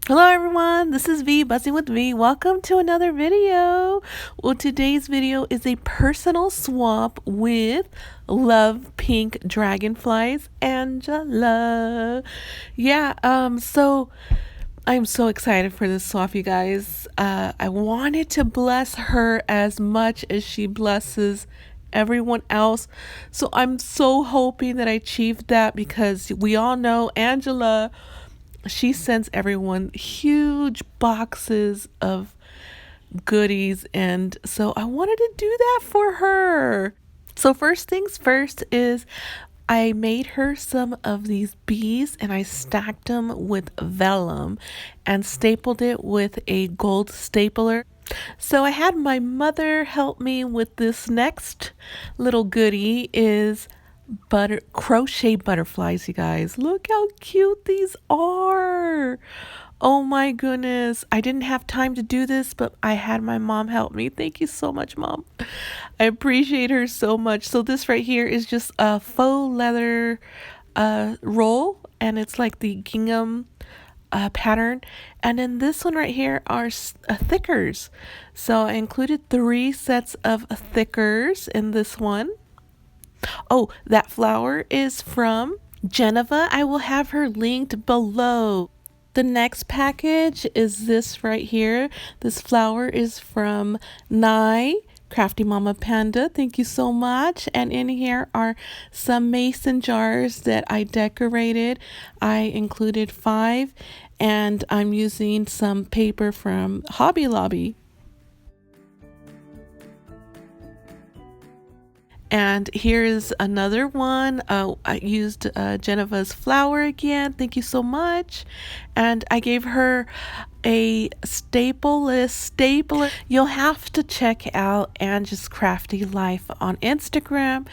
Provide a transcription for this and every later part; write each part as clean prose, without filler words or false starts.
Hello everyone, this is V, Buzzing with V. Welcome to another video. Well, today's video is a personal swap with Love Pink Dragonflies, Angela. So I'm so excited for this swap, you guys. I wanted to bless her as much as she blesses everyone else. So I'm so hoping that I achieved that because we all know Angela, she sends everyone huge boxes of goodies, and so I wanted to do that for her. So first things first is I made her some of these bees and I stacked them with vellum and stapled it with a gold stapler. So I had my mother help me with this next little goodie is crochet butterflies, you guys. Look how cute these are. Oh my goodness. I didn't have time to do this, but I had my mom help me. Thank you so much, Mom. I appreciate her so much. So this right here is just a faux leather roll, and it's like the gingham pattern. And then this one right here are thickers. So I included 3 sets of thickers in this one. Oh, that flower is from Geneva. I will have her linked below. The next package is this right here. This flower is from Nye, Crafty Mama Panda. Thank you so much. And in here are some mason jars that I decorated. I included 5, and I'm using some paper from Hobby Lobby. And here is another one. I used Geneva's flower again. Thank you so much. And I gave her a stapleless stapler. You'll have to check out Angie's Crafty Life on Instagram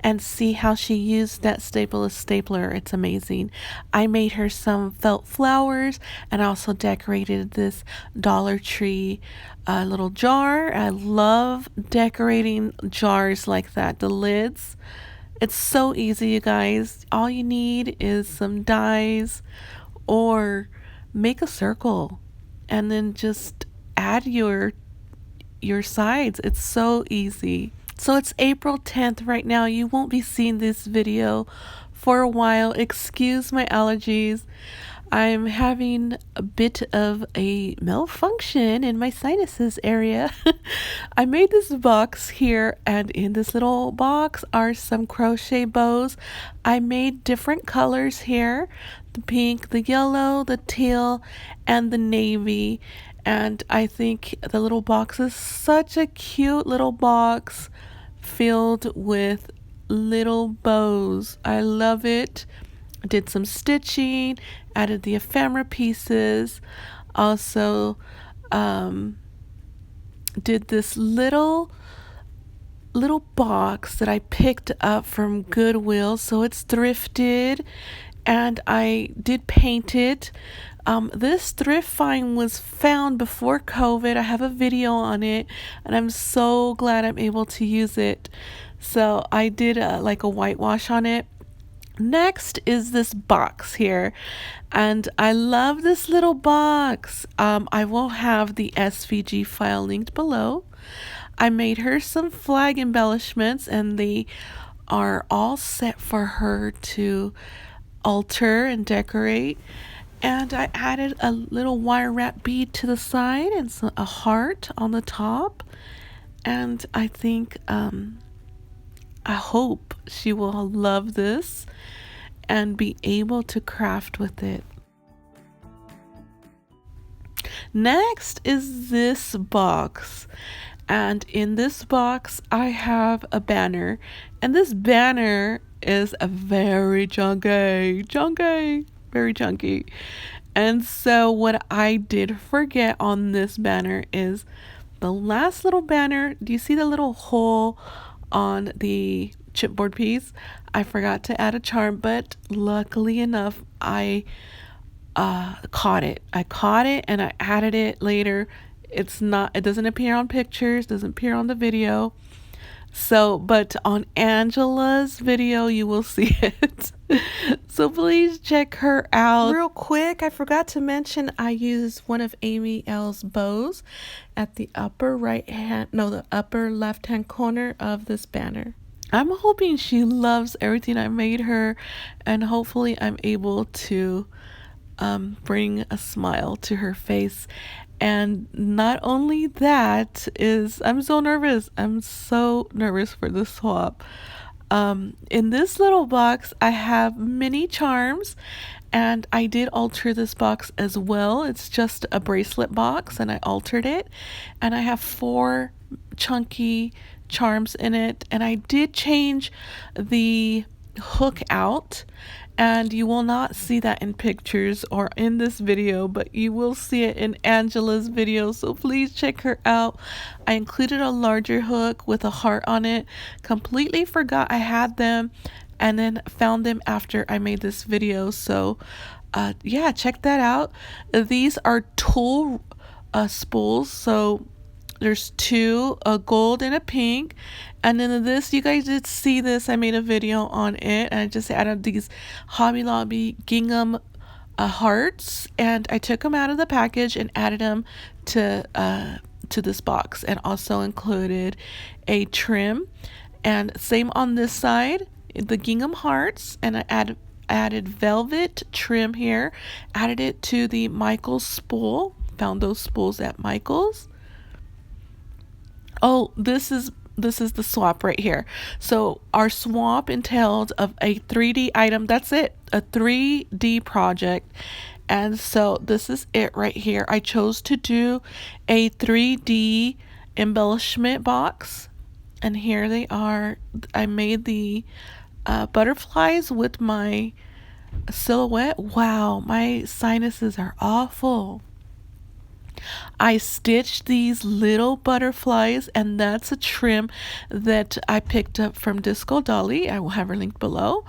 and see how she used that stapleless stapler. It's amazing. I made her some felt flowers and also decorated this Dollar Tree little jar. I love decorating jars like that, the lids. It's so easy, you guys. All you need is some dies or make a circle and then just add your sides. It's so easy. So it's April 10th right now. You won't be seeing this video for a while. Excuse my allergies. I'm having a bit of a malfunction in my sinuses area. I made this box here, and in this little box are some crochet bows. I made different colors here: the pink, the yellow, the teal, and the navy. And I think the little box is such a cute little box filled with little bows. I love it. Did some stitching, added the ephemera pieces, also did this little box that I picked up from Goodwill, so it's thrifted, and I did paint it. This thrift find was found before COVID. I have a video on it, and I'm so glad I'm able to use it. So I did like a whitewash on it. Next is this box here, and I love this little box. I will have the SVG file linked below. I made her some flag embellishments, and they are all set for her to alter and decorate. And I added a little wire wrap bead to the side and a heart on the top. And I think I hope she will love this and be able to craft with it. Next is this box, and in this box I have a banner, and this banner is a very chunky, very chunky. And so what I did forget on this banner is the last little banner. Do you see the little hole on the chipboard piece? I forgot to add a charm, but luckily enough I caught it and I added it later. It doesn't appear on pictures, doesn't appear on the video. So, but on Angela's video, you will see it. So please check her out. Real quick, I forgot to mention I used one of Amy L's bows at the upper the upper left hand corner of this banner. I'm hoping she loves everything I made her, and hopefully I'm able to bring a smile to her face. And not only that is, I'm so nervous. I'm so nervous for the swap. In this little box, I have mini charms, and I did alter this box as well. It's just a bracelet box, and I altered it, and I have 4 chunky charms in it, and I did change the hook out, and you will not see that in pictures or in this video, but you will see it in Angela's video, so please check her out. I included a larger hook with a heart on it. Completely forgot I had them, and then found them after I made this video. So yeah, check that out. These are tulle spools, so there's 2, a gold and a pink. And then this, you guys did see this, I made a video on it, and I just added these Hobby Lobby gingham hearts, and I took them out of the package and added them to this box, and also included a trim. And same on this side, the gingham hearts, and I added velvet trim here, added it to the Michaels spool. Found those spools at Michaels. Oh, this is the swap right here. So our swap entailed of a 3D item. That's it, a 3D project. And so this is it right here. I chose to do a 3D embellishment box, and here they are. I made the butterflies with my silhouette. Wow, my sinuses are awful. I stitched these little butterflies, and that's a trim that I picked up from Disco Dolly. I will have her linked below.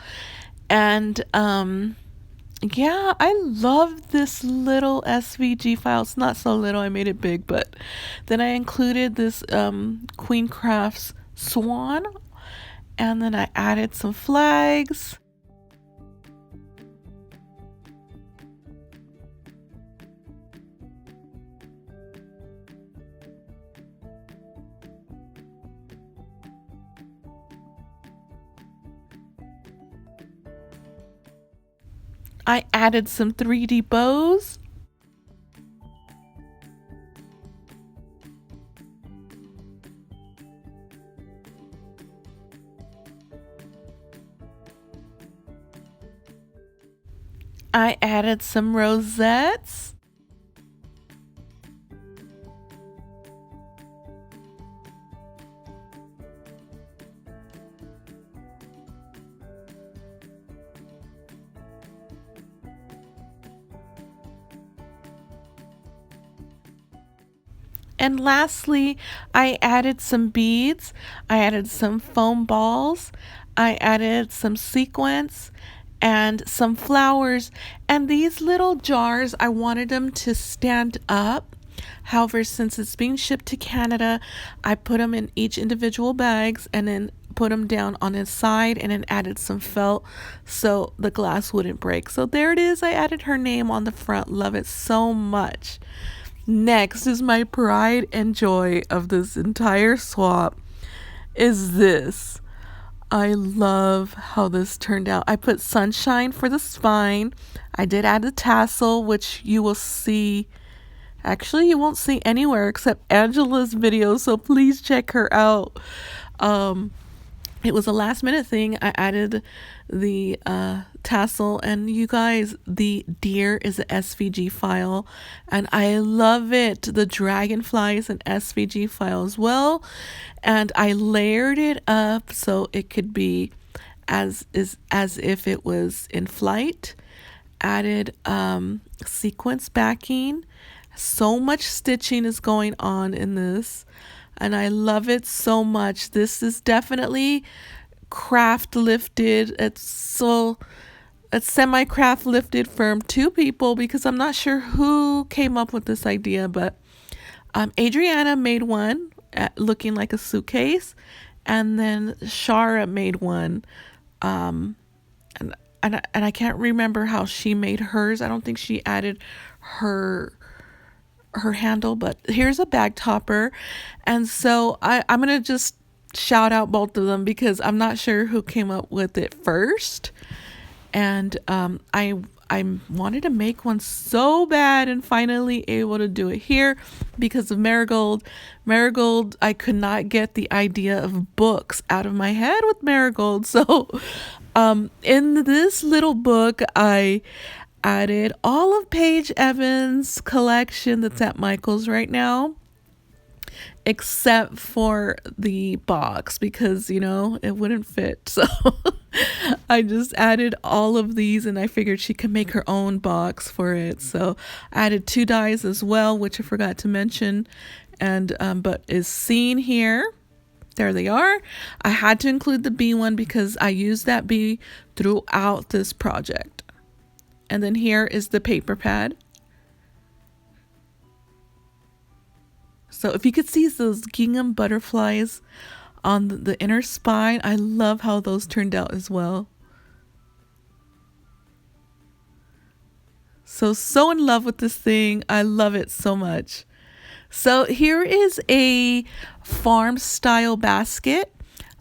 And yeah, I love this little SVG file. It's not so little, I made it big, but then I included this Queen Crafts swan, and then I added some flags. I added some 3D bows. I added some rosettes. And lastly, I added some beads, I added some foam balls, I added some sequins and some flowers. And these little jars, I wanted them to stand up. However, since it's being shipped to Canada, I put them in each individual bags and then put them down on its side, and then added some felt so the glass wouldn't break. So there it is. I added her name on the front. Love it so much. Next is my pride and joy of this entire swap is this. I love how this turned out. I put sunshine for the spine. I did add a tassel, which you will see. Actually, you won't see anywhere except Angela's video, so please check her out. It was a last minute thing. I added the tassel, and you guys, the deer is an SVG file, and I love it. The dragonfly is an SVG file as well, and I layered it up so it could be as if it was in flight. Added sequence backing. So much stitching is going on in this, and I love it so much. This is definitely craft lifted. It's semi-craft lifted from 2 people, because I'm not sure who came up with this idea, but Adriana made one looking like a suitcase, and then Shara made one. And I can't remember how she made hers. I don't think she added her handle, but here's a bag topper. And so I'm gonna just shout out both of them because I'm not sure who came up with it first. And I wanted to make one so bad and finally able to do it here because of Marigold. Marigold, I could not get the idea of books out of my head with Marigold. So in this little book, I added all of Paige Evans' collection that's at Michael's right now, except for the box because, you know, it wouldn't fit. So I just added all of these and I figured she could make her own box for it. So I added 2 dies as well, which I forgot to mention, and but is seen here. There they are. I had to include the bee one because I used that bee throughout this project. And then here is the paper pad. So if you could see those gingham butterflies on the inner spine, I love how those turned out as well. So in love with this thing. I love it so much. So here is a farm style basket.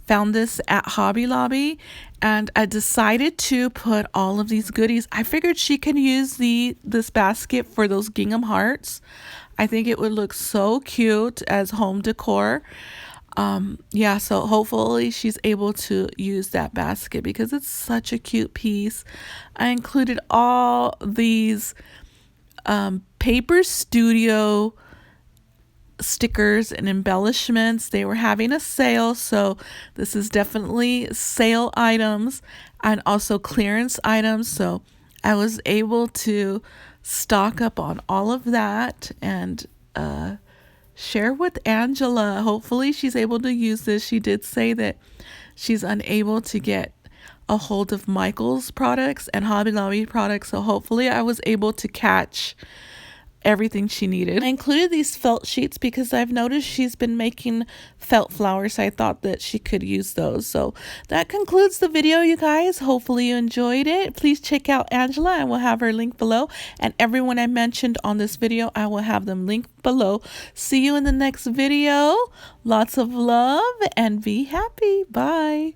Found this at Hobby Lobby and I decided to put all of these goodies. I figured she can use this basket for those gingham hearts. I think it would look so cute as home decor. Yeah, so hopefully she's able to use that basket because it's such a cute piece. I included all these Paper Studio stickers and embellishments. They were having a sale, so this is definitely sale items and also clearance items. So I was able to stock up on all of that and share with Angela. Hopefully she's able to use this. She did say that she's unable to get a hold of Michael's products and Hobby Lobby products, so hopefully I was able to catch everything she needed. I included these felt sheets because I've noticed she's been making felt flowers. I thought that she could use those. So that concludes the video, you guys. Hopefully you enjoyed it. Please check out Angela. I will have her link below, and everyone I mentioned on this video, I will have them linked below. See you in the next video. Lots of love and be happy. Bye.